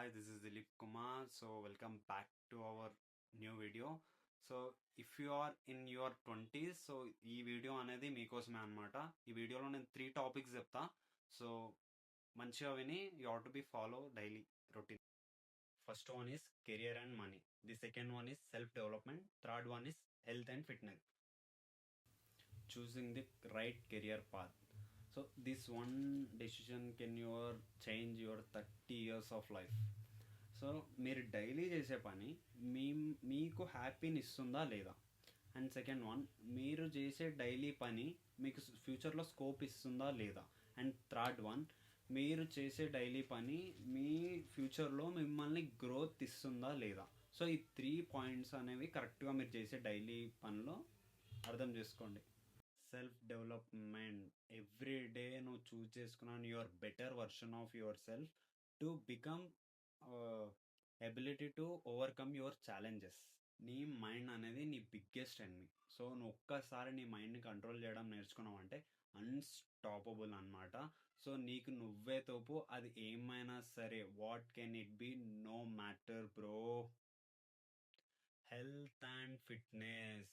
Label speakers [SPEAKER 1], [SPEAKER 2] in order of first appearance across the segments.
[SPEAKER 1] Hi, this is Dilip Kumar. So, welcome back to our new video. So, if you are in your 20s, so ఈ video అనేది మీకోసమే అనమాట. ఈ వీడియోలో నేను 3 టాపిక్స్ చెప్తా. సో, మంచిగా విని you have to be follow daily routine. First one is career and money. The second one is self development. Third one is health and fitness. Choosing the right career path. So this one decision can change your 30 years of life. So మీరు daily చేసే పని మీకు హ్యాపీని ఇస్తుందా లేదా? And second one, మీరు చేసే daily పని మీకు ఫ్యూచర్లో స్కోప్ ఇస్తుందా లేదా? అండ్ థర్డ్ వన్, మీరు చేసే డైలీ పని మీ ఫ్యూచర్లో మిమ్మల్ని గ్రోత్ ఇస్తుందా లేదా? సో ఈ 3 పాయింట్స్ అనేవి కరెక్ట్గా మీరు చేసే డైలీ పనిలో అర్థం చేసుకోండి. సెల్ఫ్ డెవలప్మెంట్, ఎవ్రీ డే నువ్వు చూస్ చేసుకున్నాను your better version of your self to become ability to overcome your challenges. నీ మైండ్ అనేది నీ బిగ్గెస్ట్ ఎనిమీ. సో నువ్వు ఒక్కసారి నీ మైండ్ని కంట్రోల్ చేయడం నేర్చుకున్నావు అంటే అన్స్టాపబుల్ అనమాట. సో నీకు నువ్వే తోపు, అది ఏమైనా సరే. What can it be? No matter bro. Health and fitness.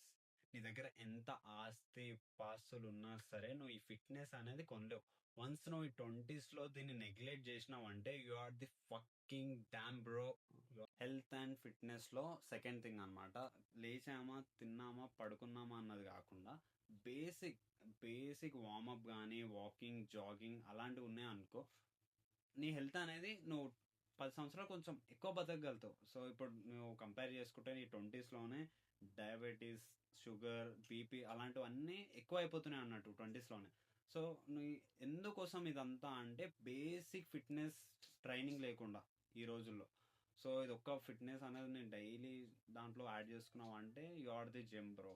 [SPEAKER 1] నీ దగ్గర ఎంత ఆస్తి పాస్తులు ఉన్నా సరే నువ్వు ఈ ఫిట్నెస్ అనేది కొనలేవు. వన్స్ నువ్వు ఈ 20స్లో దీన్ని నెగ్లెక్ట్ చేసినావు అంటే you are the fucking damn bro. Health and ఫిట్నెస్లో సెకండ్ థింగ్ అనమాట. లేచామా, తిన్నామా, పడుకున్నామా అన్నది కాకుండా బేసిక్ వార్మప్ కానీ వాకింగ్, జాగింగ్ అలాంటివి ఉన్నాయి అనుకో, నీ హెల్త్ అనేది నువ్వు 10 సంవత్సరాలు కొంచెం ఎక్కువ బతకగలుగుతావు. సో ఇప్పుడు నువ్వు కంపేర్ చేసుకుంటే నీ 20స్లోనే డయాబెటీస్, షుగర్, బీపీ అలాంటివన్నీ ఎక్కువ అయిపోతున్నాయి అన్నట్టు 20స్లోనే. సో నువ్వు ఎందుకోసం ఇదంతా అంటే బేసిక్ ఫిట్నెస్ ట్రైనింగ్ లేకుండా ఈ రోజుల్లో. సో ఇది ఒక్క ఫిట్నెస్ అనేది నేను డైలీ దాంట్లో యాడ్ చేసుకున్నావు అంటే you are the gym bro.